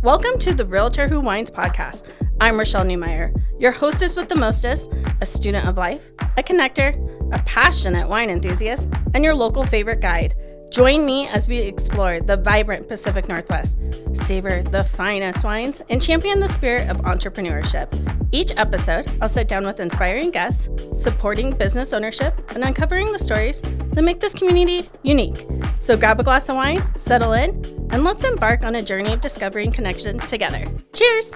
Welcome to the Realtor Who Wines podcast. I'm Rashelle Newmyer, your hostess with the mostest, a student of life, a connector, a passionate wine enthusiast, and your local favorite guide. Join me as we explore the vibrant Pacific Northwest, savor the finest wines, and champion the spirit of entrepreneurship. Each episode, I'll sit down with inspiring guests, supporting business ownership, and uncovering the stories that make this community unique. So grab a glass of wine, settle in, and let's embark on a journey of discovery and connection together. Cheers!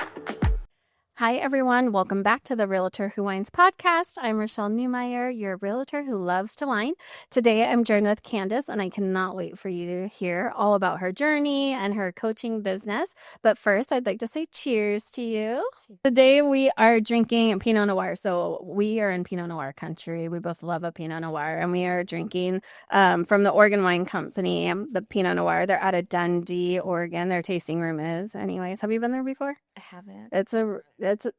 Hi, everyone. Welcome back to the Realtor Who Wines podcast. I'm Rashelle Newmyer, your realtor who loves to wine. Today, I'm joined with Candace, and I cannot wait for you to hear all about her journey and her coaching business. But first, I'd like to say cheers to you. Today, we are drinking Pinot Noir. So we are in Pinot Noir country. We both love a Pinot Noir, and we are drinking from the Oregon Wine Company, the Pinot Noir. They're out of Dundee, Oregon. Their tasting room is. Anyways, have you been there before? I haven't.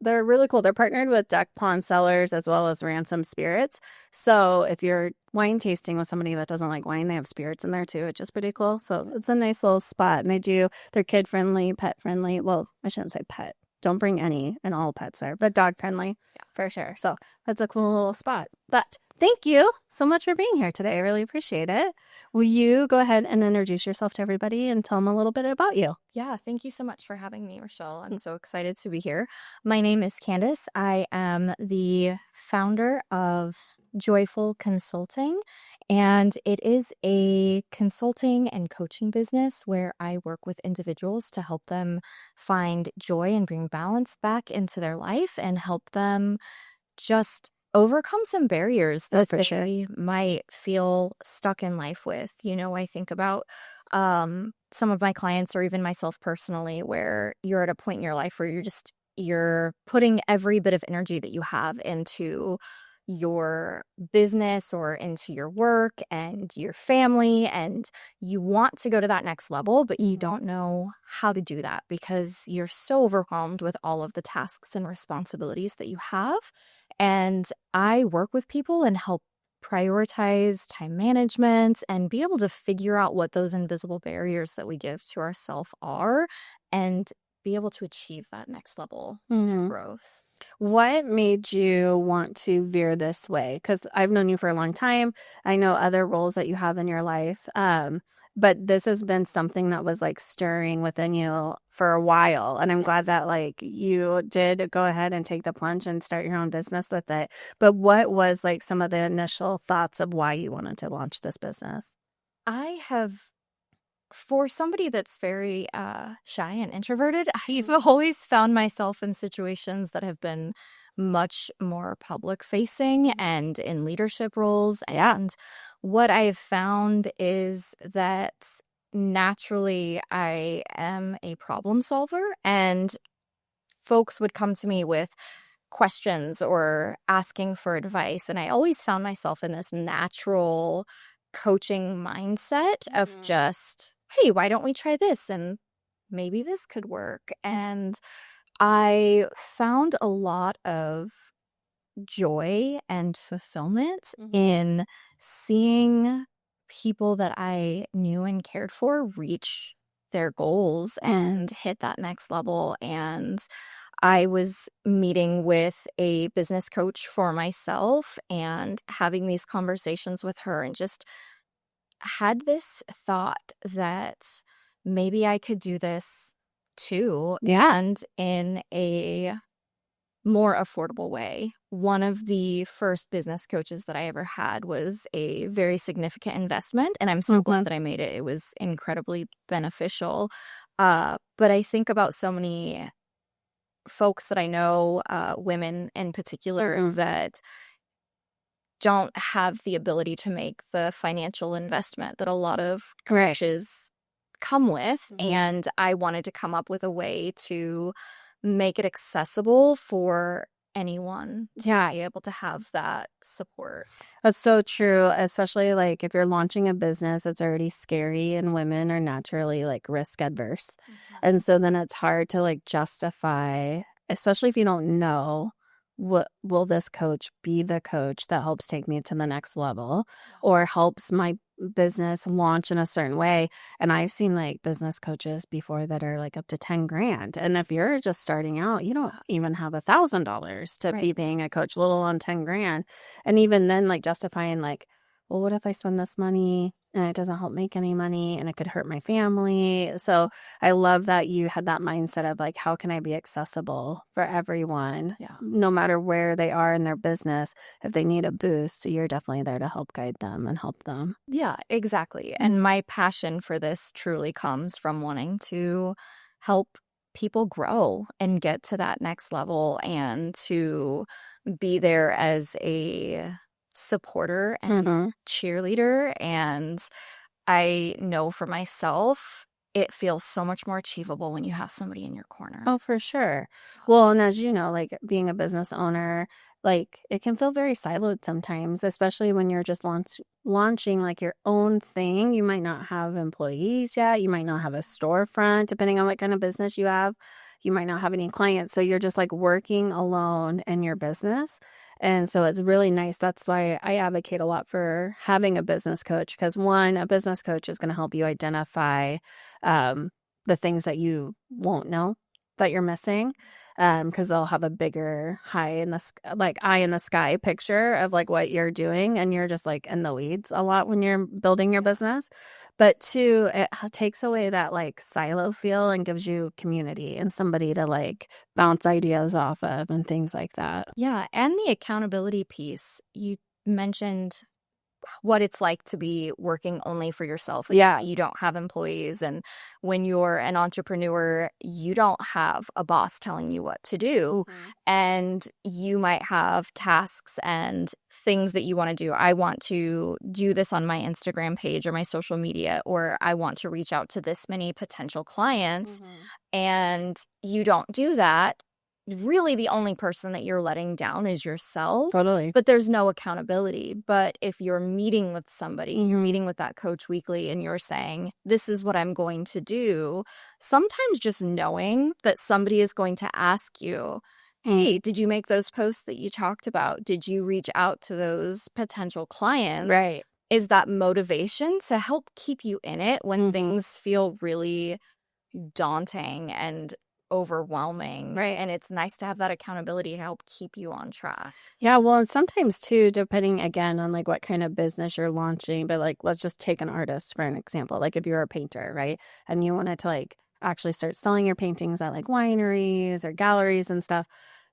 They're really cool. They're partnered with Duck Pond Cellars as well as Ransom Spirits. So if you're wine tasting with somebody that doesn't like wine, they have spirits in there too, which is pretty cool. So it's a nice little spot. And they're kid friendly, pet friendly. Well, I shouldn't say pet. Don't bring any and all pets there, but dog friendly for sure. So that's a cool little spot. But thank you so much for being here today. I really appreciate it. Will you go ahead and introduce yourself to everybody and tell them a little bit about you? Yeah, thank you so much for having me, Rashelle. I'm so excited to be here. My name is Candace. I am the founder of Joyful Consulting, and it is a consulting and coaching business where I work with individuals to help them find joy and bring balance back into their life and help them just overcome some barriers that they might feel stuck in life with. You know, I think about some of my clients or even myself personally, where you're at a point in your life where you're putting every bit of energy that you have into your business or into your work and your family, and you want to go to that next level, but you don't know how to do that because you're so overwhelmed with all of the tasks and responsibilities that you have. And I work with people and help prioritize time management and be able to figure out what those invisible barriers that we give to ourselves are and be able to achieve that next level growth. What made you want to veer this way? Because I've known you for a long time. I know other roles that you have in your life. But this has been something that was like stirring within you for a while. And I'm glad that like you did go ahead and take the plunge and start your own business with it. But what was like some of the initial thoughts of why you wanted to launch this business? For somebody that's very shy and introverted, I've always found myself in situations that have been much more public facing and in leadership roles. And what I've found is that naturally I am a problem solver, and folks would come to me with questions or asking for advice. And I always found myself in this natural coaching mindset of just, hey, why don't we try this? And maybe this could work. And I found a lot of joy and fulfillment in seeing people that I knew and cared for reach their goals and hit that next level. And I was meeting with a business coach for myself and having these conversations with her, and just had this thought that maybe I could do this too, and in a more affordable way. One of the first business coaches that I ever had was a very significant investment, and I'm so glad that I made it. It was incredibly beneficial. But I think about so many folks that I know, women in particular, that don't have the ability to make the financial investment that a lot of coaches come with. And I wanted to come up with a way to make it accessible for anyone to be able to have that support. That's so true, especially like if you're launching a business, it's already scary, and women are naturally like risk adverse. And so then it's hard to like justify, especially if you don't know, what will this coach be the coach that helps take me to the next level or helps my business launch in a certain way. And I've seen like business coaches before that are like up to 10 grand. And if you're just starting out, you don't even have $1,000 to be paying a coach, little on 10 grand. And even then, like justifying like, well, what if I spend this money and it doesn't help make any money and it could hurt my family? So I love that you had that mindset of like, how can I be accessible for everyone, no matter where they are in their business? If they need a boost, you're definitely there to help guide them and help them. Yeah, exactly. And my passion for this truly comes from wanting to help people grow and get to that next level and to be there as a supporter and cheerleader. And I know for myself, it feels so much more achievable when you have somebody in your corner. Oh, for sure. Well, and as you know, like being a business owner, like it can feel very siloed sometimes, especially when you're just launching like your own thing. You might not have employees yet. You might not have a storefront, depending on what kind of business you have. You might not have any clients. So you're just like working alone in your business. And so it's really nice. That's why I advocate a lot for having a business coach, because one, a business coach is going to help you identify the things that you won't know that you're missing, because they'll have a bigger eye in the sky picture of like what you're doing, and you're just like in the weeds a lot when you're building your business. But two, it takes away that like silo feel and gives you community and somebody to like bounce ideas off of and things like that. Yeah, and the accountability piece. You mentioned what it's like to be working only for yourself. You don't have employees. And when you're an entrepreneur, you don't have a boss telling you what to do. And you might have tasks and things that you want to do. I want to do this on my Instagram page or my social media, or I want to reach out to this many potential clients. And you don't do that. Really, the only person that you're letting down is yourself. Totally. But there's no accountability. But if you're meeting with somebody, you're meeting with that coach weekly, and you're saying, this is what I'm going to do, sometimes just knowing that somebody is going to ask you, hey, did you make those posts that you talked about? Did you reach out to those potential clients? Right. Is that motivation to help keep you in it when things feel really daunting and overwhelming. And it's nice to have that accountability to help keep you on track. Yeah, well, and sometimes too, depending again on like what kind of business you're launching, but like let's just take an artist for an example. Like if you're a painter, right? And you wanted to like actually start selling your paintings at like wineries or galleries and stuff,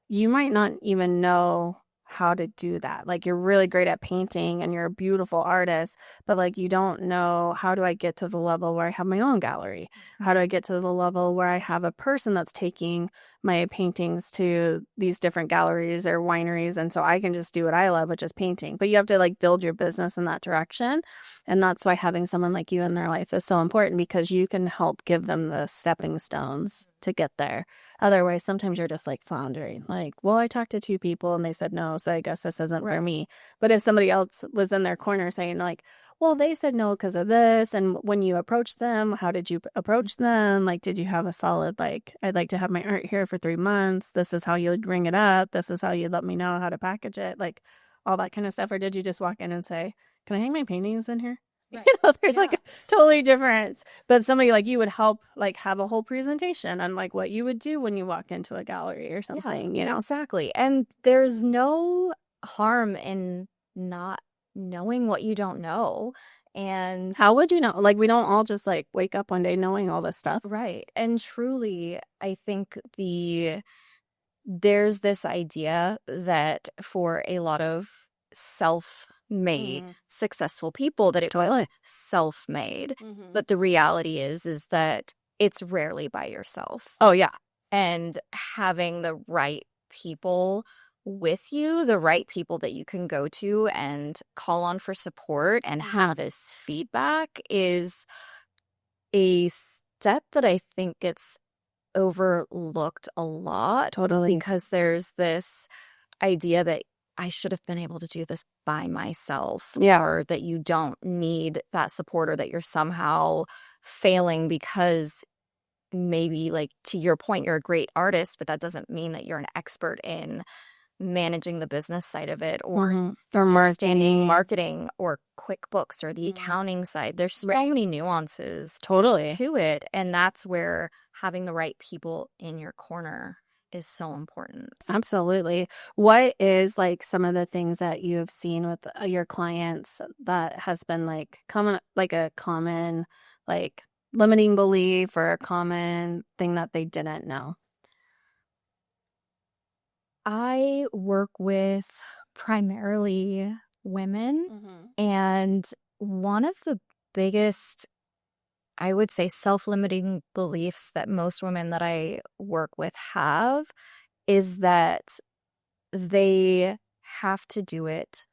you might not even know how to do that. Like you're really great at painting and you're a beautiful artist, but like you don't know, how do I get to the level where I have my own gallery? How do I get to the level where I have a person that's taking my paintings to these different galleries or wineries, and so I can just do what I love, which is painting? But you have to like build your business in that direction. And that's why having someone like you in their life is so important, because you can help give them the stepping stones to get there. Otherwise, sometimes you're just like floundering. Like, well, I talked to 2 people and they said no, so I guess this isn't for me. But if somebody else was in their corner saying like, well, they said no because of this, and when you approached them, how did you approach them? Like, did you have a solid, like, I'd like to have my art here for 3 months. This is how you'd bring it up. This is how you'd let me know how to package it. Like, all that kind of stuff. Or did you just walk in and say, can I hang my paintings in here? Right. There's like a totally difference. But somebody like you would help like have a whole presentation on like what you would do when you walk into a gallery or something, you know? Exactly. And there's no harm in not knowing what you don't know. And how would you know? Like, we don't all just like wake up one day knowing all this stuff. Right. And truly, I think there's this idea that for a lot of self-made successful people that it was self-made. But the reality is that it's rarely by yourself. Oh, yeah. And having the right people with you, the right people that you can go to and call on for support and have this feedback, is a step that I think gets overlooked a lot. Totally. Because there's this idea that I should have been able to do this by myself. Or that you don't need that support, or that you're somehow failing because maybe, like, to your point, you're a great artist, but that doesn't mean that you're an expert in managing the business side of it, or or understanding marketing. marketing or QuickBooks or the accounting side. There's so many nuances Totally. to it. And that's where having the right people in your corner is so important. Absolutely. What is like some of the things that you have seen with your clients that has been like a common like limiting belief or a common thing that they didn't know? I work with primarily women, and one of the biggest, I would say, self-limiting beliefs that most women that I work with have is that they have to do it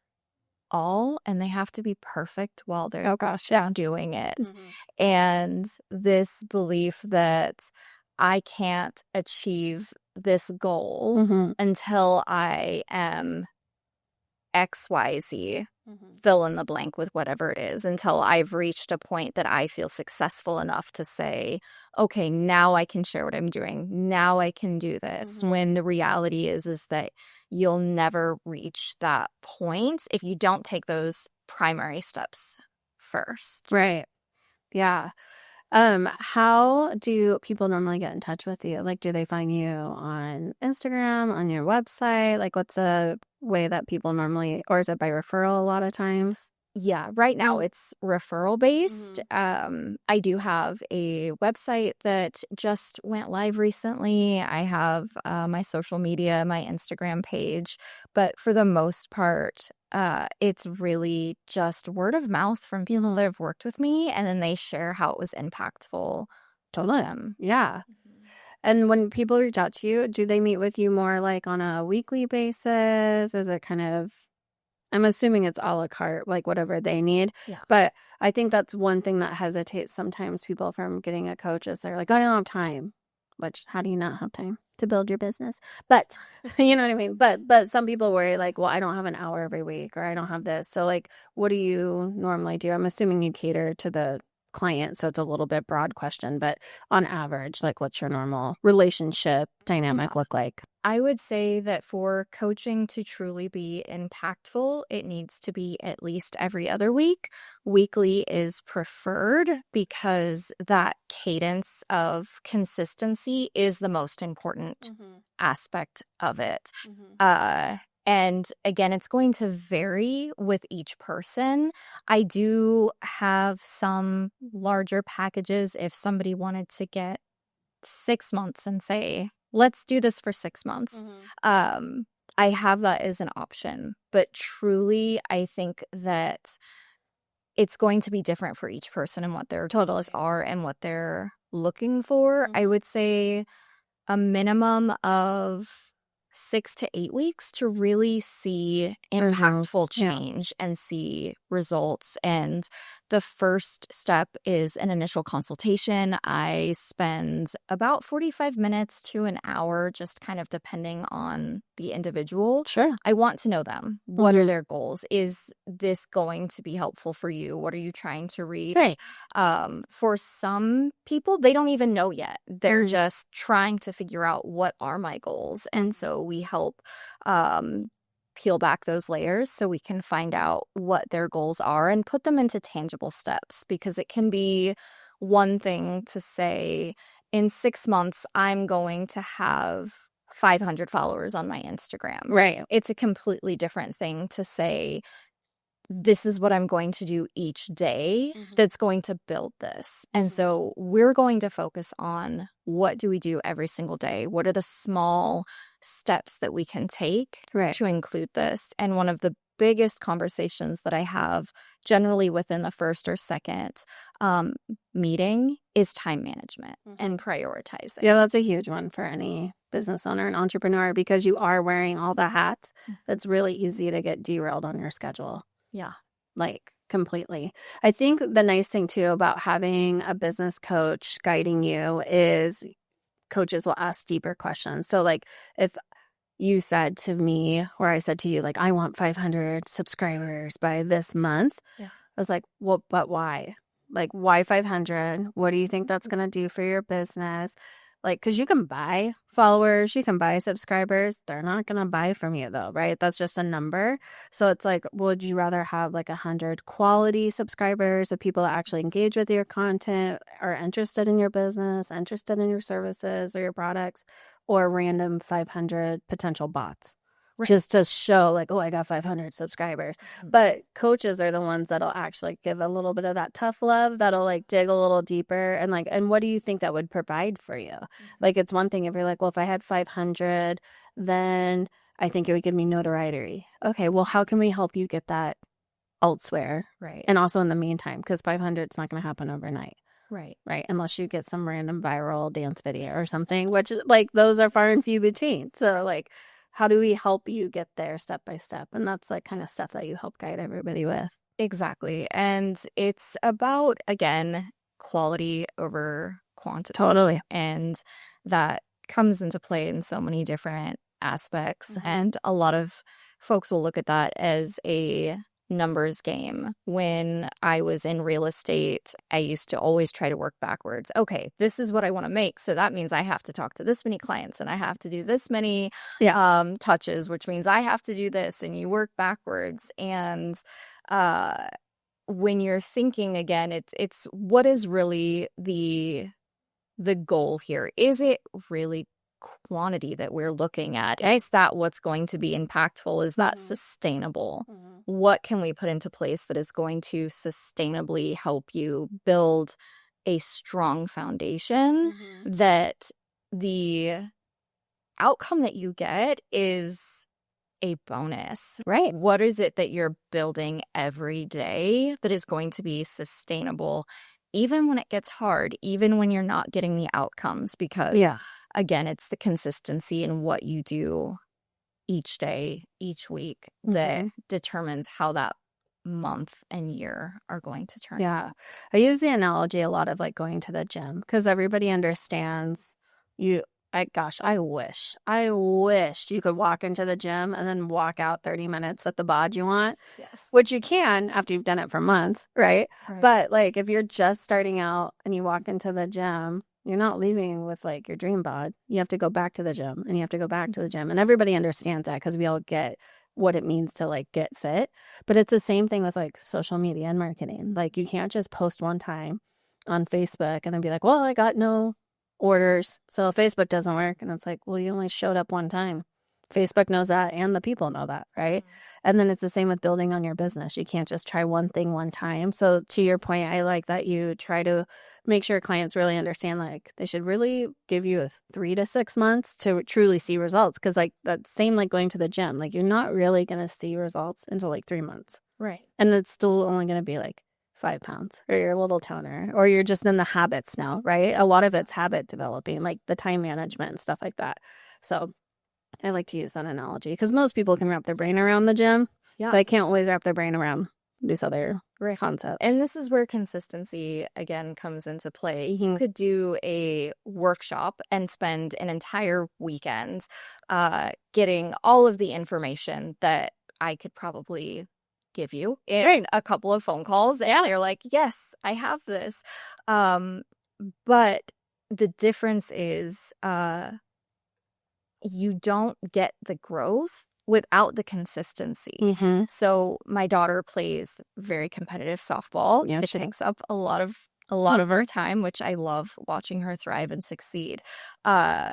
all and they have to be perfect while they're Oh gosh, yeah. doing it. And this belief that I can't achieve this goal until I am XYZ, fill in the blank with whatever it is, until I've reached a point that I feel successful enough to say, okay, now I can share what I'm doing. Now I can do this. When the reality is that you'll never reach that point if you don't take those primary steps first. Right. Yeah. How do people normally get in touch with you? Like, do they find you on Instagram, on your website? Like, what's a way that people normally, or is it by referral a lot of times? Yeah, right now it's referral based. I do have a website that just went live recently. I have my social media, my Instagram page, but for the most part, it's really just word of mouth from people that have worked with me, and then they share how it was impactful to them. Yeah. And when people reach out to you, do they meet with you more like on a weekly basis? Is it kind of, I'm assuming it's a la carte, like whatever they need. Yeah. But I think that's one thing that hesitates sometimes people from getting a coach is they're like, I don't have time. Which, how do you not have time to build your business? But you know what I mean? But some people worry like, well, I don't have an hour every week or I don't have this. So like, what do you normally do? I'm assuming you cater to the client. So it's a little bit broad question, but on average, like what's your normal relationship dynamic look like? I would say that for coaching to truly be impactful, it needs to be at least every other week. Weekly is preferred because that cadence of consistency is the most important aspect of it. And again, it's going to vary with each person. I do have some larger packages if somebody wanted to get 6 months and say, let's do this for 6 months. I have that as an option, but truly, I think that it's going to be different for each person and what their totals are and what they're looking for. I would say a minimum of 6 to 8 weeks to really see impactful change and see results. And the first step is an initial consultation. I spend about 45 minutes to an hour, just kind of depending on the individual. Sure. I want to know them. What are their goals? Is this going to be helpful for you? What are you trying to reach? Right. For some people, they don't even know yet. They're just trying to figure out what are my goals. And so we help peel back those layers so we can find out what their goals are and put them into tangible steps, because it can be one thing to say, in 6 months, I'm going to have 500 followers on my Instagram. Right. It's a completely different thing to say, this is what I'm going to do each day that's going to build this. And so we're going to focus on what do we do every single day? What are the small steps that we can take to include this? And one of the biggest conversations that I have generally within the first or second meeting is time management and prioritizing. Yeah, that's a huge one for any business owner and entrepreneur, because you are wearing all the hats. That's really easy to get derailed on your schedule. Yeah. Like completely. I think the nice thing too about having a business coach guiding you is coaches will ask deeper questions. So like if you said to me, or I said to you, like, I want 500 subscribers by this month. Yeah. I was like, well, but why? Like, why 500? What do you think that's going to do for your business? like, because you can buy followers, you can buy subscribers. They're not going to buy from you though, right? That's just a number. So it's like, would you rather have like 100 quality subscribers of people that actually engage with your content, are interested in your business, interested in your services or your products, or random 500 potential bots? Right. Just to show like, oh, I got 500 subscribers. But coaches are the ones that'll actually give a little bit of that tough love, that'll like dig a little deeper and like, and what do you think that would provide for you? Like, it's one thing if you're like, well, if I had 500, then I think it would give me notoriety. Okay, well, how can we help you get that elsewhere? Right. And also in the meantime, because 500 is not going to happen overnight. Right. Right. Unless you get some random viral dance video or something, which like those are far and few between. So like, how do we help you get there step by step? And that's like kind of stuff that you help guide everybody with. Exactly. And it's about, again, quality over quantity. Totally. And that comes into play in so many different aspects. And a lot of folks will look at that as a numbers game. When I was in real estate, I used to always try to work backwards. Okay, this is what I want to make. So that means I have to talk to this many clients and I have to do this many touches, which means I have to do this, and you work backwards. And when you're thinking again, it's what is really the goal here? Is it really quantity that we're looking at? Is that what's going to be impactful? Is that sustainable? What can we put into place that is going to sustainably help you build a strong foundation that the outcome that you get is a bonus, right? What is it that you're building every day that is going to be sustainable, even when it gets hard, even when you're not getting the outcomes? Because again, it's the consistency in what you do each day, each week that determines how that month and year are going to turn out. I use the analogy a lot of like going to the gym, because everybody understands you. I wish you could walk into the gym and then walk out 30 minutes with the bod you want. Yes. Which you can after you've done it for months, right? But like if you're just starting out and you walk into the gym, you're not leaving with like your dream bod. You have to go back to the gym and you have to go back to the gym. And everybody understands that because we all get what it means to like get fit. But it's the same thing with like social media and marketing. Like you can't just post one time on Facebook and then be like, well, I got no orders, so Facebook doesn't work. And it's like, well, you only showed up one time. Facebook knows that, and the people know that, right? And then it's the same with building on your business. You can't just try one thing one time. So to your point, I like that you try to make sure clients really understand like they should really give you 3 to 6 months to truly see results, because like that same like going to the gym, like you're not really going to see results until like 3 months, right? And it's still only going to be like 5 pounds, or you're a little toner, or you're just in the habits now, right? A lot of it's habit developing, like the time management and stuff like that. So I like to use that analogy because most people can wrap their brain around the gym. They can't always wrap their brain around these other concepts. And this is where consistency again comes into play. You could do a workshop and spend an entire weekend getting all of the information that I could probably give you in a couple of phone calls, and you're like, yes, I have this. But the difference is you don't get the growth without the consistency. So my daughter plays very competitive softball. It takes up a lot of her time, which I love watching her thrive and succeed. Her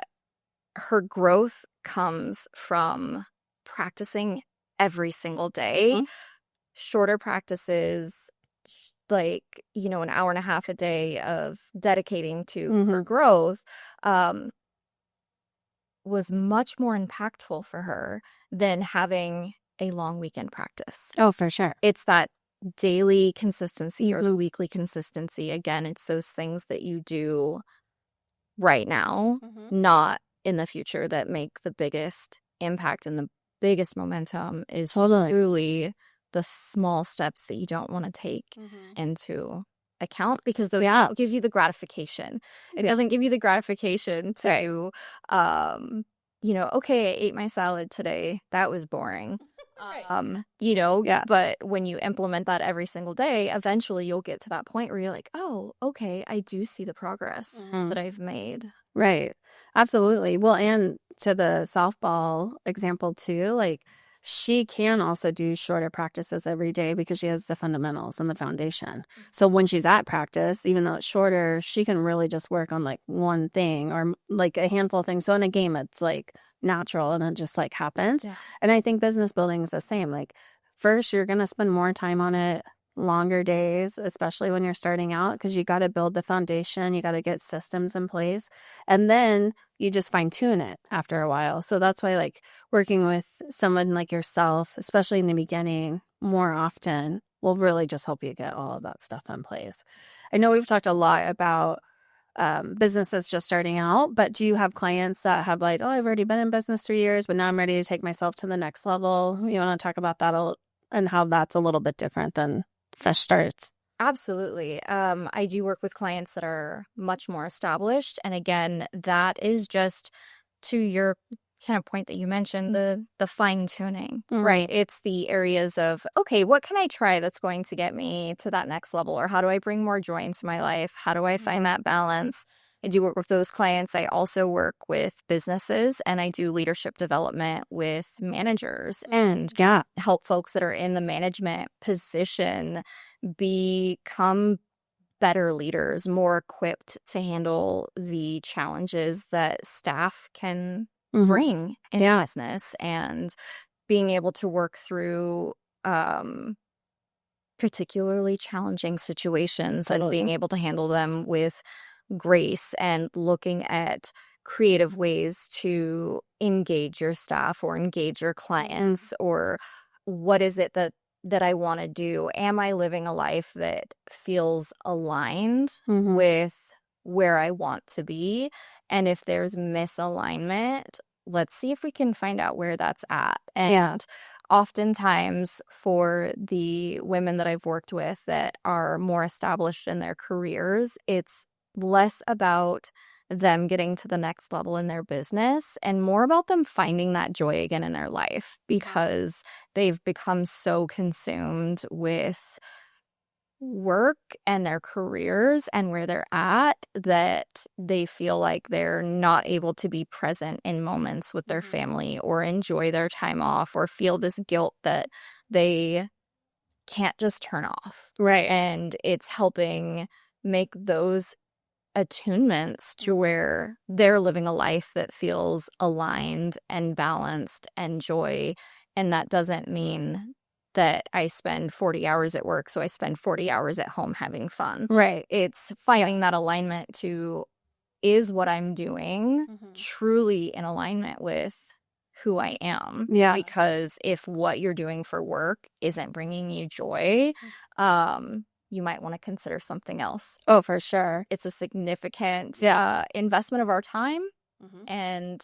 growth comes from practicing every single day. Shorter practices, like, an hour and a half a day of dedicating to her growth was much more impactful for her than having a long weekend practice. Oh, for sure. It's that daily consistency or the weekly consistency. Again, it's those things that you do right now, not in the future, that make the biggest impact and the biggest momentum. Is truly the small steps that you don't want to take into account, because they'll give you the gratification. It doesn't give you the gratification to, okay, I ate my salad today. That was boring. But when you implement that every single day, eventually you'll get to that point where you're like, oh, okay, I do see the progress that I've made. Right. Absolutely. Well, and to the softball example too, like she can also do shorter practices every day because she has the fundamentals and the foundation. So when she's at practice, even though it's shorter, she can really just work on like one thing or like a handful of things. So in a game, it's like natural and it just like happens. Yeah. And I think business building is the same. Like first, you're going to spend more time on it, longer days, especially when you're starting out, because you got to build the foundation, you got to get systems in place, and then you just fine tune it after a while. So that's why like working with someone like yourself, especially in the beginning, more often will really just help you get all of that stuff in place. I know we've talked a lot about businesses just starting out, but do you have clients that have like, oh, I've already been in business 3 years, but now I'm ready to take myself to the next level? You want to talk about that and how that's a little bit different than fresh starts? Absolutely. I do work with clients that are much more established. And again, that is just to your kind of point that you mentioned, the fine tuning, right? It's the areas of, okay, what can I try that's going to get me to that next level? Or how do I bring more joy into my life? How do I find that balance? I do work with those clients. I also work with businesses and I do leadership development with managers and help folks that are in the management position become better leaders, more equipped to handle the challenges that staff can bring in business, and being able to work through particularly challenging situations and being able to handle them with grace and looking at creative ways to engage your staff or engage your clients, or what is it that I want to do? Am I living a life that feels aligned with where I want to be? And if there's misalignment, let's see if we can find out where that's at. And oftentimes for the women that I've worked with that are more established in their careers, it's less about them getting to the next level in their business and more about them finding that joy again in their life, because they've become so consumed with work and their careers and where they're at that they feel like they're not able to be present in moments with their family or enjoy their time off, or feel this guilt that they can't just turn off. Right. And it's helping make those attunements to where they're living a life that feels aligned and balanced and joy. And that doesn't mean that I spend 40 hours at work, so I spend 40 hours at home having fun. Right. It's finding that alignment to, is what I'm doing truly in alignment with who I am? Yeah. Because if what you're doing for work isn't bringing you joy, you might want to consider something else. Oh, for sure. It's a significant investment of our time. And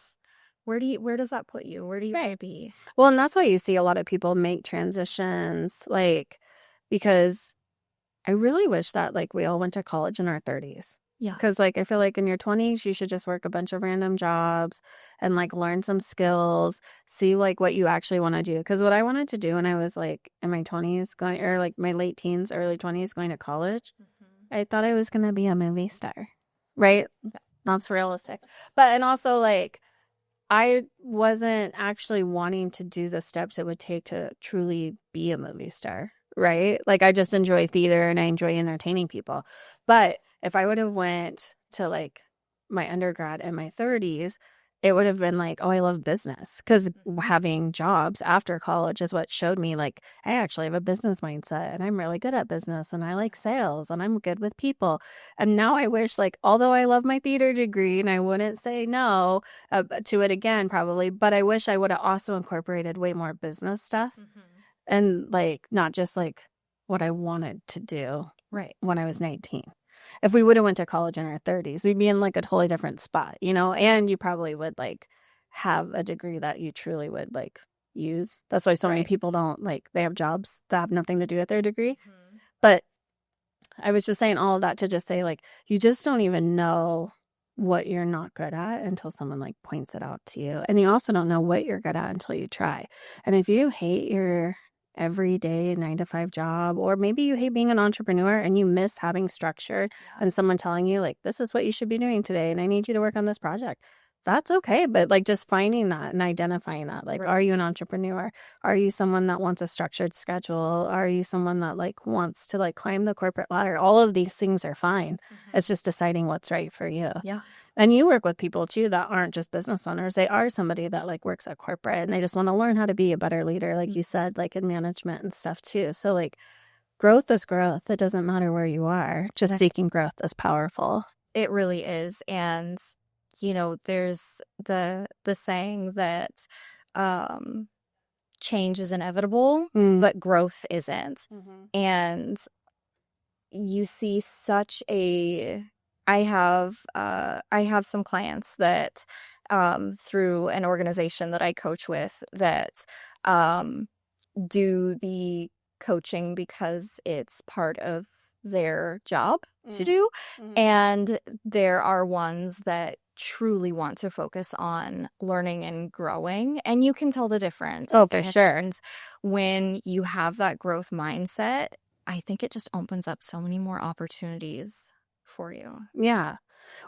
where does that put you? Where do you want to be? Well, and that's why you see a lot of people make transitions, like, because I really wish that like we all went to college in our 30s. Yeah. Because like I feel like in your 20s, you should just work a bunch of random jobs and like learn some skills, see like what you actually want to do. Because what I wanted to do when I was like in my 20s, going, or like my late teens, early 20s, going to college, I thought I was going to be a movie star, right? That's realistic. But, and also like, I wasn't actually wanting to do the steps it would take to truly be a movie star, right? Like I just enjoy theater and I enjoy entertaining people. But if I would have went to like my undergrad in my 30s, it would have been like, oh, I love business, because having jobs after college is what showed me like I actually have a business mindset and I'm really good at business and I like sales and I'm good with people. And now I wish, like, although I love my theater degree and I wouldn't say no to it again probably, but I wish I would have also incorporated way more business stuff and like not just like what I wanted to do when I was 19. If we would have went to college in our 30s, we'd be in like a totally different spot, you know, and you probably would like have a degree that you truly would like use. That's why so many people don't like, they have jobs that have nothing to do with their degree. But I was just saying all of that to just say like, you just don't even know what you're not good at until someone like points it out to you. And you also don't know what you're good at until you try. And if you hate your everyday 9-to-5 job, or maybe you hate being an entrepreneur and you miss having structure and someone telling you like, this is what you should be doing today and I need you to work on this project, that's okay. But like just finding that and identifying that, like, Right. are you an entrepreneur? Are you someone that wants a structured schedule? Are you someone that like wants to like climb the corporate ladder? All of these things are fine. It's just deciding what's right for you. Yeah. And you work with people too that aren't just business owners. They are somebody that like works at corporate and they just want to learn how to be a better leader, like you said, like in management and stuff too. So like growth is growth. It doesn't matter where you are. Just seeking growth is powerful. It really is. And, you know, there's the saying that change is inevitable, but growth isn't. And you see such a I have some clients that through an organization that I coach with that do the coaching because it's part of their job to do. And there are ones that truly want to focus on learning and growing. And you can tell the difference. Oh, for sure. And when you have that growth mindset, I think it just opens up so many more opportunities for you. Yeah.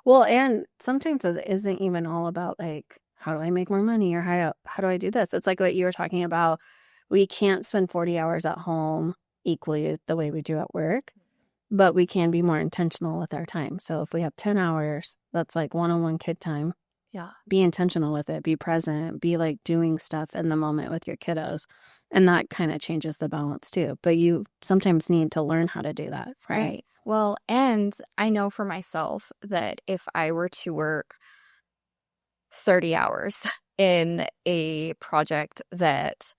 Well, and sometimes it isn't even all about like, how do I make more money or how do I do this? It's like what you were talking about. We can't spend 40 hours at home equally the way we do at work, but we can be more intentional with our time. So if we have 10 hours, that's like one-on-one kid time. Yeah. Be intentional with it. Be present. Be like doing stuff in the moment with your kiddos. And that kind of changes the balance too. But you sometimes need to learn how to do that, right? Well, and I know for myself that if I were to work 30 hours in a project that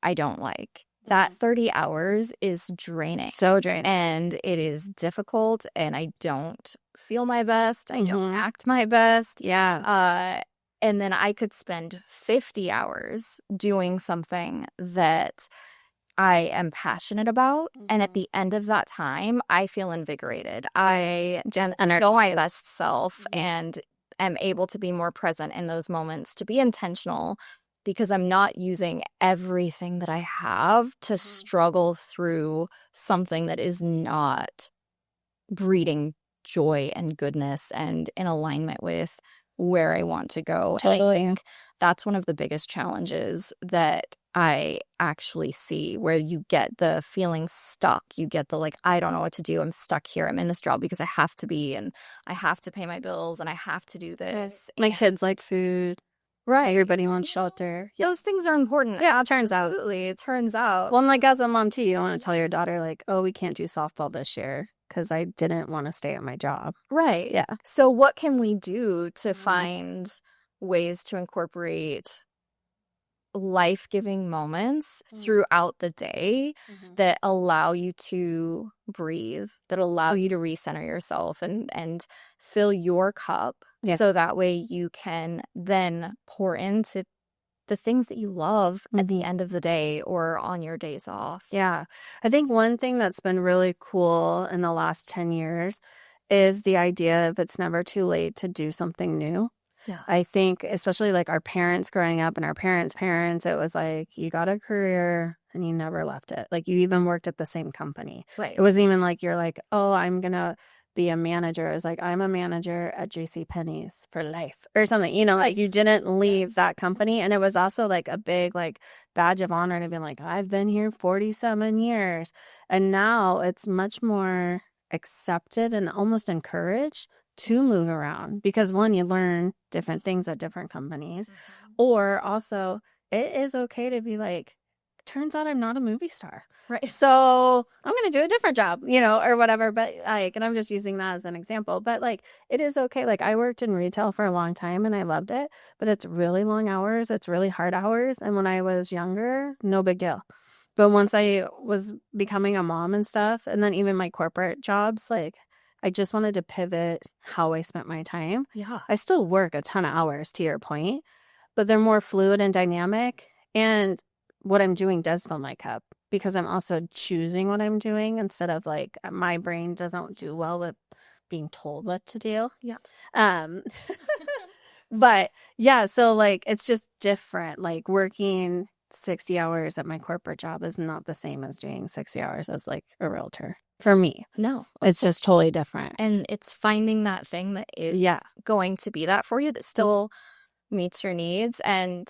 I don't like, that 30 hours is draining. So draining. And it is difficult, and I don't feel my best. I don't act my best. Yeah. And then I could spend 50 hours doing something that I am passionate about. And at the end of that time, I feel invigorated. I know my best self and am able to be more present in those moments, to be intentional, because I'm not using everything that I have to struggle through something that is not breeding joy and goodness and in alignment with where I want to go. Totally. And I think that's one of the biggest challenges that I actually see, where you get the feeling stuck. You get the like, I don't know what to do. I'm stuck here. I'm in this job because I have to be, and I have to pay my bills, and I have to do this. My kids like food. Right. Everybody wants shelter. Those things are important. Yeah, it turns out. Absolutely. It turns out. Well, and like as a mom too, you don't want to tell your daughter like, oh, we can't do softball this year because I didn't want to stay at my job. Right. Yeah. So what can we do to find ways to incorporate life-giving moments throughout the day that allow you to breathe, that allow you to recenter yourself and fill your cup, so that way you can then pour into the things that you love at the end of the day or on your days off. Yeah. I think one thing that's been really cool in the last 10 years is the idea of it's never too late to do something new. Yeah. I think especially like our parents growing up and our parents' parents, it was like you got a career and you never left it. Like you even worked at the same company. Right. It wasn't even like you're like, oh, I'm going to be a manager. It was like, I'm a manager at JCPenney's for life or something, you know, like you didn't leave that company. And it was also like a big like badge of honor to be like, I've been here 47 years. And now it's much more accepted and almost encouraged to move around because one, you learn different things at different companies, or also it is okay to be like, turns out I'm not a movie star. Right. So I'm going to do a different job, you know, or whatever. But like, and I'm just using that as an example, but like, it is okay. Like I worked in retail for a long time and I loved it, but it's really long hours. It's really hard hours. And when I was younger, no big deal. But once I was becoming a mom and stuff, and then even my corporate jobs, like I just wanted to pivot how I spent my time. Yeah. I still work a ton of hours to your point, but they're more fluid and dynamic. And what I'm doing does fill my cup because I'm also choosing what I'm doing instead of like my brain doesn't do well with being told what to do. Yeah. But yeah, so like it's just different. Like working 60 hours at my corporate job is not the same as doing 60 hours as like a realtor for me. No. It's just totally different. And it's finding that thing that is going to be that for you that still meets your needs, and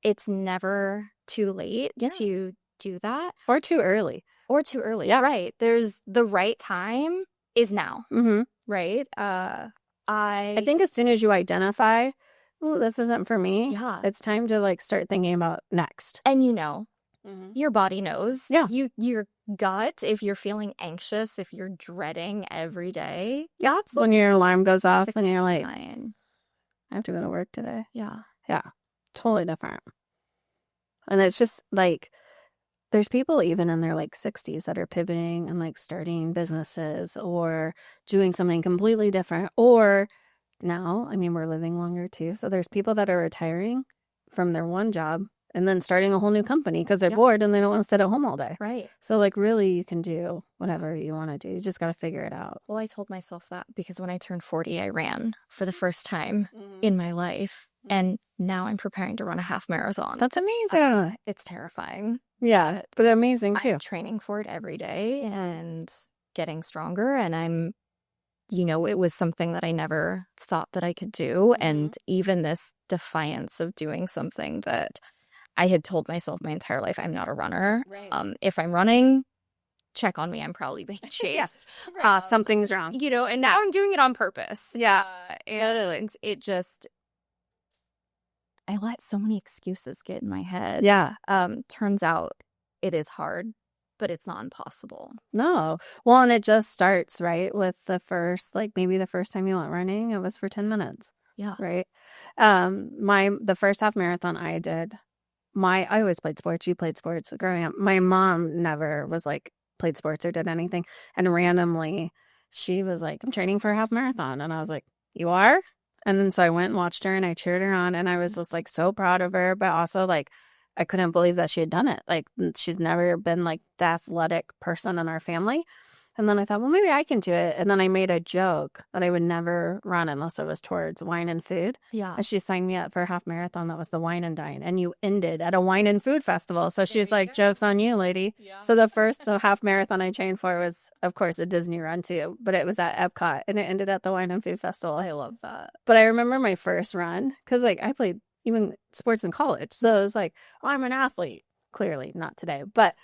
it's never too late to do that. Or too early. Yeah. Right. There's the right time is now. Mm-hmm. Right. I think as soon as you identify, oh, this isn't for me, it's time to like start thinking about next. And your body knows. Yeah. Your gut, if you're feeling anxious, if you're dreading every day. That's when your alarm goes off and you're like, I have to go to work today. Yeah. Yeah. Totally different. And it's just like, there's people even in their like 60s that are pivoting and like starting businesses or doing something completely different. Or now, I mean, we're living longer too. So there's people that are retiring from their one job and then starting a whole new company because they're bored and they don't want to sit at home all day. Right. So like really you can do whatever you want to do. You just got to figure it out. Well, I told myself that because when I turned 40, I ran for the first time in my life. And now I'm preparing to run a half marathon. That's amazing. It's terrifying. Yeah, but amazing too. I'm training for it every day and getting stronger. And it was something that I never thought that I could do. And even this defiance of doing something that I had told myself my entire life, I'm not a runner. Right. If I'm running, check on me. I'm probably being chased. Something's wrong. And now I'm doing it on purpose. Yeah. And it just... I let so many excuses get in my head. Yeah. Turns out it is hard, but it's not impossible. No. Well, and it just starts, right, with maybe the first time you went running, it was for 10 minutes. Yeah. Right. The first half marathon I did, I always played sports. You played sports growing up. My mom never was like played sports or did anything. And randomly she was like, I'm training for a half marathon. And I was like, you are? And then so I went and watched her and I cheered her on and I was just like so proud of her, but also like I couldn't believe that she had done it. Like she's never been like the athletic person in our family. And then I thought, well, maybe I can do it. And then I made a joke that I would never run unless it was towards wine and food. Yeah. And she signed me up for a half marathon that was the Wine and Dine. And you ended at a wine and food festival. So she was like, joke's on you, lady. Yeah. So the first half marathon I trained for was, of course, a Disney run too. But it was at Epcot and it ended at the Wine and Food Festival. I love that. But I remember my first run because like I played even sports in college. So it was like, oh, I'm an athlete. Clearly not today. But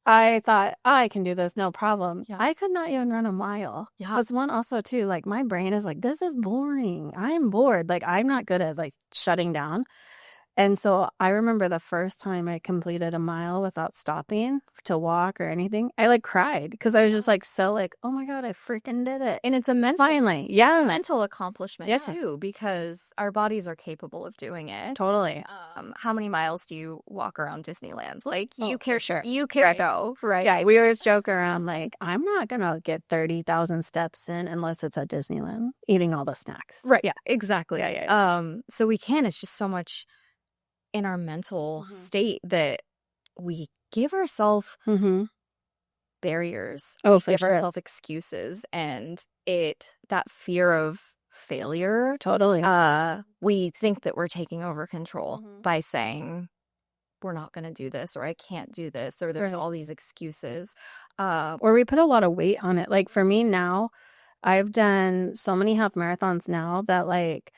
I thought, I can do this, no problem. Yeah. I could not even run a mile. Yeah. Because one also, too, like, my brain is like, this is boring. I'm bored. Like, I'm not good at, like, shutting down. And so I remember the first time I completed a mile without stopping to walk or anything, I, like, cried. Because I was just, like, so, like, oh, my God, I freaking did it. And it's a mental accomplishment, too, because our bodies are capable of doing it. Totally. How many miles do you walk around Disneyland? Like, you care to go, right? Yeah, we always joke around, like, I'm not going to get 30,000 steps in unless it's at Disneyland, eating all the snacks. Right. Yeah. Exactly. Yeah. So we can. It's just so much in our mental state that we give ourselves barriers. Oh, we give ourselves excuses, and that fear of failure. Totally. We think that we're taking over control by saying we're not going to do this, or I can't do this, or there's all these excuses. Or we put a lot of weight on it. Like for me now, I've done so many half marathons now that like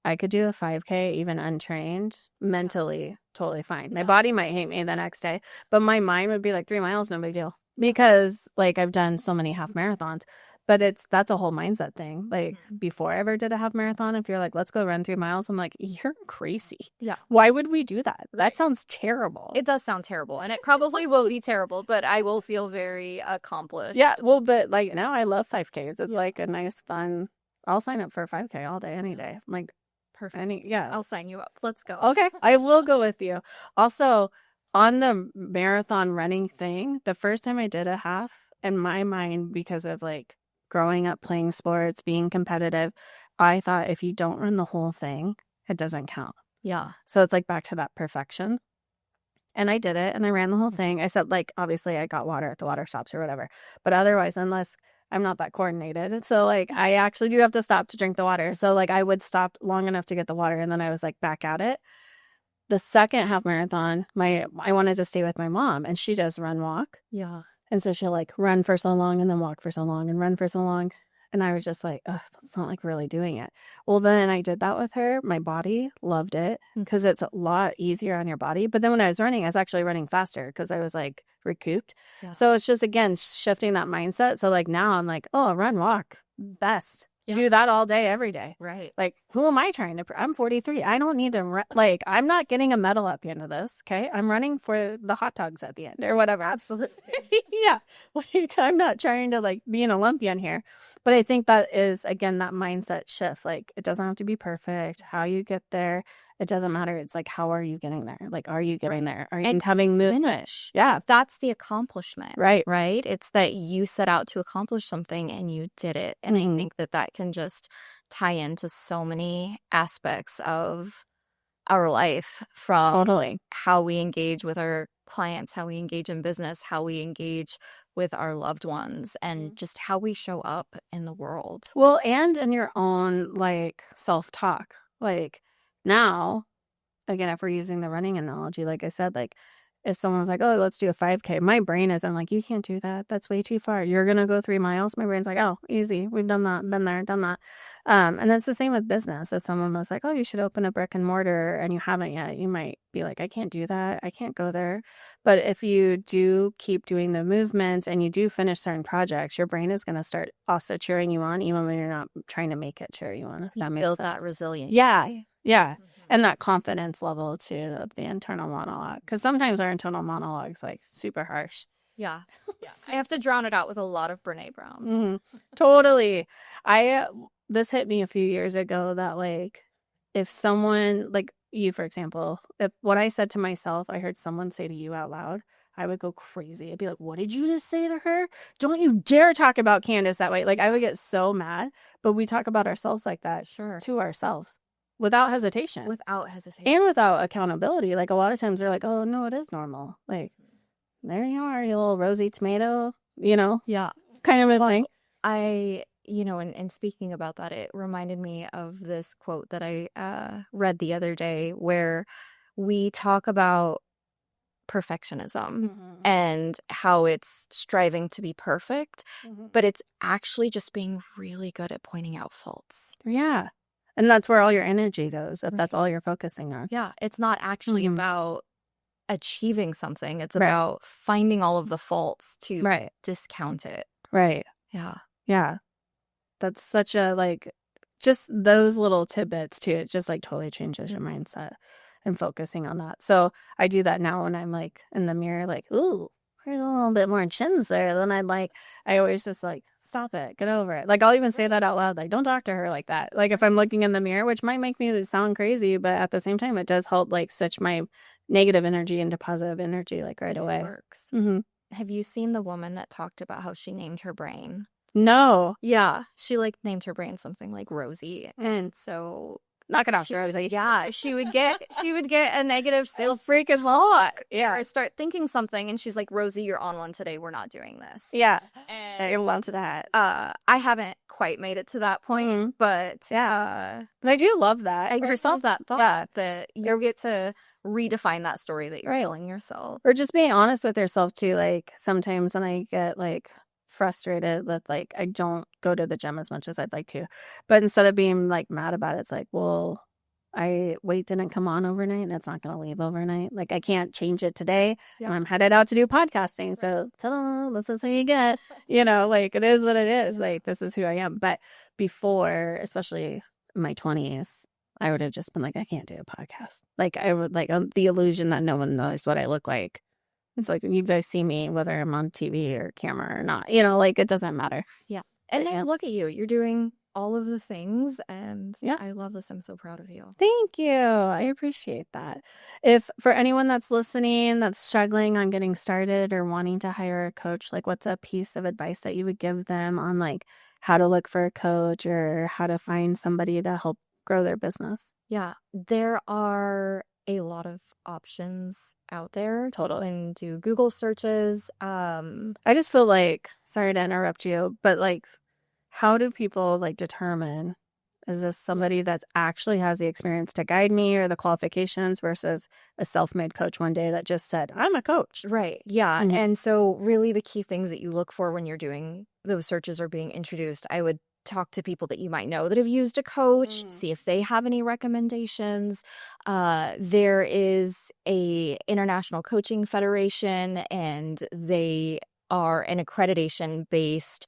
I could do a 5K even untrained, mentally totally fine. My body might hate me the next day, but my mind would be like 3 miles, no big deal. Because like I've done so many half marathons, but that's a whole mindset thing. Like before I ever did a half marathon, if you're like, let's go run 3 miles, I'm like, you're crazy. Yeah. Why would we do that? That sounds terrible. It does sound terrible, and it probably will be terrible, but I will feel very accomplished. Yeah. Well, but like now I love 5Ks. It's like a nice, fun, I'll sign up for a 5K all day, any day. I'm like, perfect. I'll sign you up. Let's go. Okay. I will go with you. Also, on the marathon running thing, the first time I did a half, in my mind, because of like growing up playing sports, being competitive, I thought if you don't run the whole thing, it doesn't count. Yeah. So it's like back to that perfection. And I did it and I ran the whole thing. I said, like, obviously I got water at the water stops or whatever. But otherwise, unless I'm not that coordinated. So like I actually do have to stop to drink the water. So like I would stop long enough to get the water and then I was like back at it. The second half marathon, I wanted to stay with my mom and she does run walk. Yeah. And so she'll like run for so long and then walk for so long and run for so long. And I was just like, ugh, that's not like really doing it. Well, then I did that with her. My body loved it because it's a lot easier on your body. But then when I was running, I was actually running faster because I was like recouped. Yeah. So it's just, again, shifting that mindset. So like now I'm like, oh, run, walk, best. Do that all day, every day. Right. Like, who am I trying to? I'm 43. I don't need to. Like, I'm not getting a medal at the end of this. Okay, I'm running for the hot dogs at the end or whatever. Absolutely. Yeah, like I'm not trying to like be an Olympian here, but I think that is, again, that mindset shift. Like, it doesn't have to be perfect. How you get there, it doesn't matter. It's like, how are you getting there? Like, are you getting there? Are you having movement? Yeah, that's the accomplishment. Right. It's that you set out to accomplish something and you did it. And I think that can just tie into so many aspects of our life, from how we engage with our clients, how we engage in business, how we engage with our loved ones, and just how we show up in the world. Well, and in your own like self-talk. Like now, again, if we're using the running analogy, like I said, like if someone's like, oh, let's do a 5K, my brain isn't like, you can't do that. That's way too far. You're going to go 3 miles. My brain's like, oh, easy. We've done that, been there, done that. And that's the same with business. If someone was like, oh, you should open a brick and mortar and you haven't yet, you might be like, I can't do that. I can't go there. But if you do keep doing the movements and you do finish certain projects, your brain is going to start also cheering you on, even when you're not trying to make it cheer you on. If that makes build sense. that resilience. Yeah. Yeah. And that confidence level too of the internal monologue. Because sometimes our internal monologue is like super harsh. Yeah. I have to drown it out with a lot of Brene Brown. Totally. This hit me a few years ago that like if someone like you, for example, if what I said to myself, I heard someone say to you out loud, I would go crazy. I'd be like, what did you just say to her? Don't you dare talk about Candace that way. Like I would get so mad. But we talk about ourselves like that to ourselves. Without hesitation. And without accountability. Like a lot of times they're like, oh, no, it is normal. Like, there you are, you little rosy tomato, Yeah. kind of a thing. And speaking about that, it reminded me of this quote that I read the other day where we talk about perfectionism and how it's striving to be perfect, but it's actually just being really good at pointing out faults. Yeah. And that's where all your energy goes, if that's all you're focusing on. Yeah. It's not actually about achieving something. It's about finding all of the faults to discount it. Right. Yeah. Yeah. That's such a, like, just those little tidbits too. It just like totally changes your mindset and focusing on that. So I do that now when I'm like in the mirror, like, ooh, there's a little bit more chins there than I'd like. I always just like, stop it, get over it. Like I'll even say that out loud. Like, don't talk to her like that. Like if I'm looking in the mirror, which might make me sound crazy, but at the same time, it does help like switch my negative energy into positive energy like right away. It works. Have you seen the woman that talked about how she named her brain? No. Yeah. She like named her brain something like Rosie. And so knock it off, Rosie. Yeah, she would get a negative self-freaking thought. Yeah, or start thinking something, and she's like, "Rosie, you're on one today. We're not doing this." Yeah, and you're allowed to that. I haven't quite made it to that point, but but I do love that. I just love that thought that you get to redefine that story that you're telling yourself, or just being honest with yourself too. Like sometimes when I get like frustrated with like I don't go to the gym as much as I'd like to, but instead of being like mad about it, it's like, well, weight didn't come on overnight and it's not going to leave overnight. Like I can't change it today and I'm headed out to do podcasting, so ta-da, this is who you get, like it is what it is. Like this is who I am. But before, especially in my 20s, I would have just been like, I can't do a podcast. Like I would like the illusion that no one knows what I look like. It's like you guys see me whether I'm on TV or camera or not, like it doesn't matter. Yeah. And then look at you. You're doing all of the things, and I love this. I'm so proud of you. Thank you. I appreciate that. If for anyone that's listening that's struggling on getting started or wanting to hire a coach, like what's a piece of advice that you would give them on like how to look for a coach or how to find somebody to help grow their business? Yeah, there are a lot of options out there. Totally. And do Google searches. I just feel like, sorry to interrupt you, but like, how do people like determine, is this somebody that actually has the experience to guide me or the qualifications versus a self-made coach one day that just said, I'm a coach? Right. Yeah. And so really the key things that you look for when you're doing those searches or being introduced, I would talk to people that you might know that have used a coach, see if they have any recommendations. There is a International Coaching Federation, and they are an accreditation-based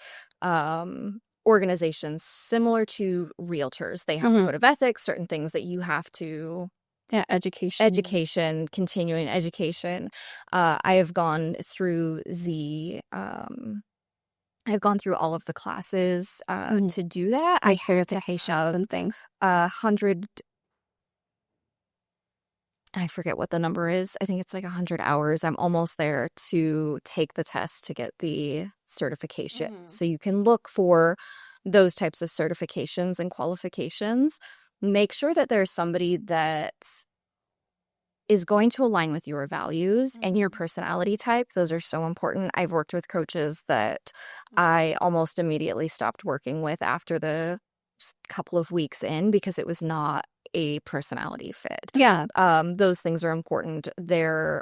organization similar to realtors. They have a code of ethics, certain things that you have to... Yeah, education, continuing education. I have gone through I've gone through all of the classes to do that. I hear certifications and things. 100, I forget what the number is. I think it's like 100 hours. I'm almost there to take the test to get the certification. So you can look for those types of certifications and qualifications. Make sure that there's somebody that is going to align with your values and your personality type. Those are so important. I've worked with coaches that I almost immediately stopped working with after the couple of weeks in because it was not a personality fit. Yeah. Those things are important.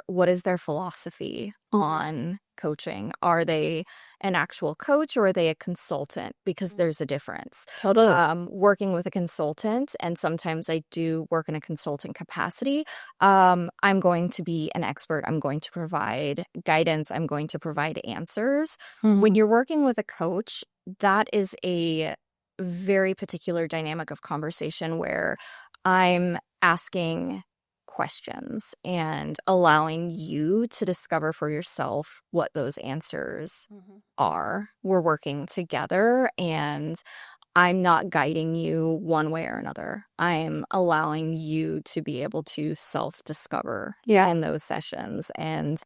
What is their philosophy on coaching? Are they an actual coach or are they a consultant? Because there's a difference. Totally. Working with a consultant, and sometimes I do work in a consultant capacity, I'm going to be an expert. I'm going to provide guidance. I'm going to provide answers. When you're working with a coach, that is a very particular dynamic of conversation where I'm asking questions and allowing you to discover for yourself what those answers are. We're working together, and I'm not guiding you one way or another. I'm allowing you to be able to self-discover in those sessions. And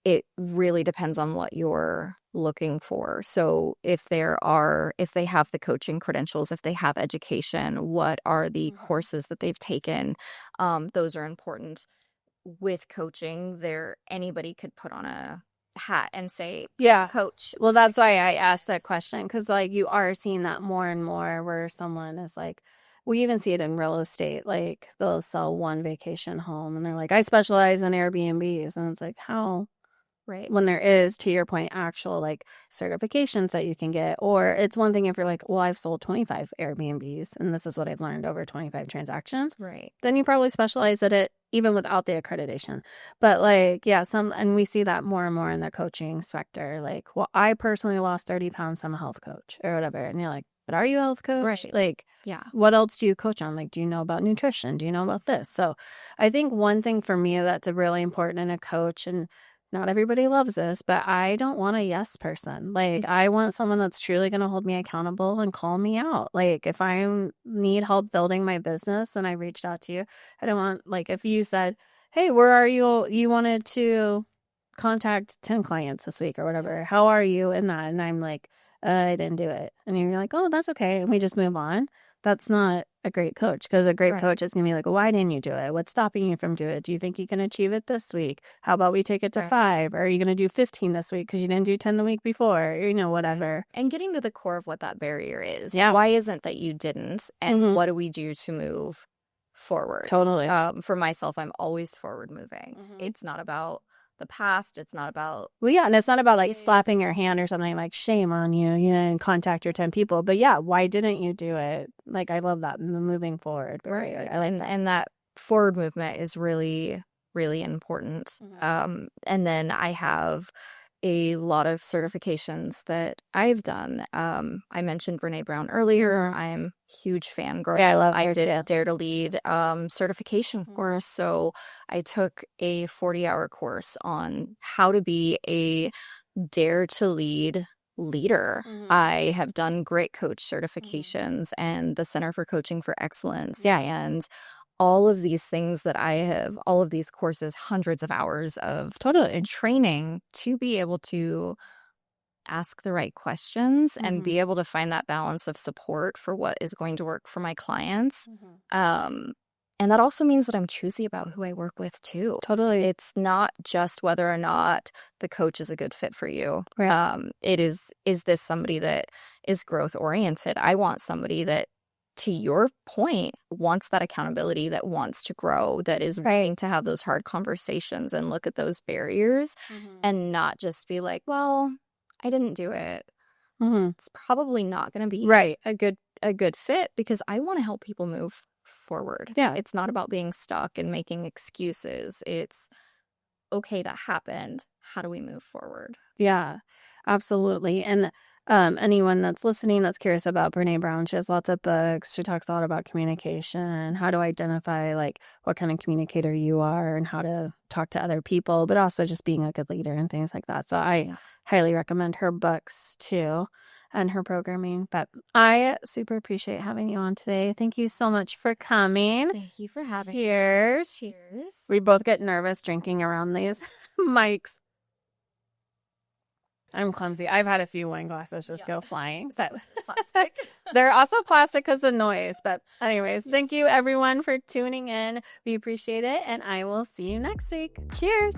it really depends on what you're looking for. So if they have the coaching credentials, if they have education, what are the courses that they've taken? Those are important. With coaching, anybody could put on a hat and say, coach. Well, that's why I asked that question, because like you are seeing that more and more where someone is like, we even see it in real estate, like they'll sell one vacation home and they're like, I specialize in Airbnbs. And it's like, how? Right. When there is, to your point, actual like certifications that you can get. Or it's one thing if you're like, well, I've sold 25 Airbnbs and this is what I've learned over 25 transactions. Right. Then you probably specialize at it even without the accreditation. But like, yeah, and we see that more and more in the coaching sector. Like, well, I personally lost 30 pounds. So I'm a health coach or whatever. And you're like, but are you a health coach? Right. Like, what else do you coach on? Like, do you know about nutrition? Do you know about this? So I think one thing for me that's really important in a coach, and not everybody loves this, but I don't want a yes person. Like, I want someone that's truly going to hold me accountable and call me out. Like, if I need help building my business and I reached out to you, I don't want, like, if you said, hey, where are you? You wanted to contact 10 clients this week or whatever. How are you in that? And I'm like, I didn't do it. And you're like, oh, that's okay. And we just move on. That's not a great coach, because a great coach is going to be like, well, why didn't you do it? What's stopping you from doing it? Do you think you can achieve it this week? How about we take it to 5? Or are you going to do 15 this week because you didn't do 10 the week before? Whatever. And getting to the core of what that barrier is. Yeah. Why isn't that you didn't? And what do we do to move forward? Totally. For myself, I'm always forward moving. It's not about the past. It's not about... Well, yeah, and it's not about like slapping your hand or something like shame on you, and contact your 10 people. But yeah, why didn't you do it? Like, I love that moving forward. Right. And that forward movement is really, really important. And then I have a lot of certifications that I've done. I mentioned Brene Brown earlier. I'm a huge fan. I did Dare to Lead certification course. So I took a 40-hour course on how to be a Dare to Lead leader. I have done Great Coach certifications and the Center for Coaching for Excellence. And all of these things that I have, all of these courses, hundreds of hours of training to be able to ask the right questions and be able to find that balance of support for what is going to work for my clients. And that also means that I'm choosy about who I work with too. Totally. It's not just whether or not the coach is a good fit for you. Right. It is this somebody that is growth oriented? I want somebody that, to your point, wants that accountability, that wants to grow, that is willing to have those hard conversations and look at those barriers and not just be like, well, I didn't do it. it's probably not going to be Right. a good fit, because I want to help people move forward. Yeah. It's not about being stuck and making excuses. It's okay, that happened. How do we move forward? Yeah, absolutely. And anyone that's listening that's curious about Brene Brown, she has lots of books. She talks a lot about communication, how to identify like what kind of communicator you are and how to talk to other people, but also just being a good leader and things like that. So I highly recommend her books too and her programming. But I super appreciate having you on today. Thank you so much for coming. Thank you for having me. Cheers. Cheers. We both get nervous drinking around these mics. I'm clumsy. I've had a few wine glasses just go flying. So Plastic. they're also plastic because of noise. But anyways, thank you everyone for tuning in. We appreciate it. And I will see you next week. Cheers.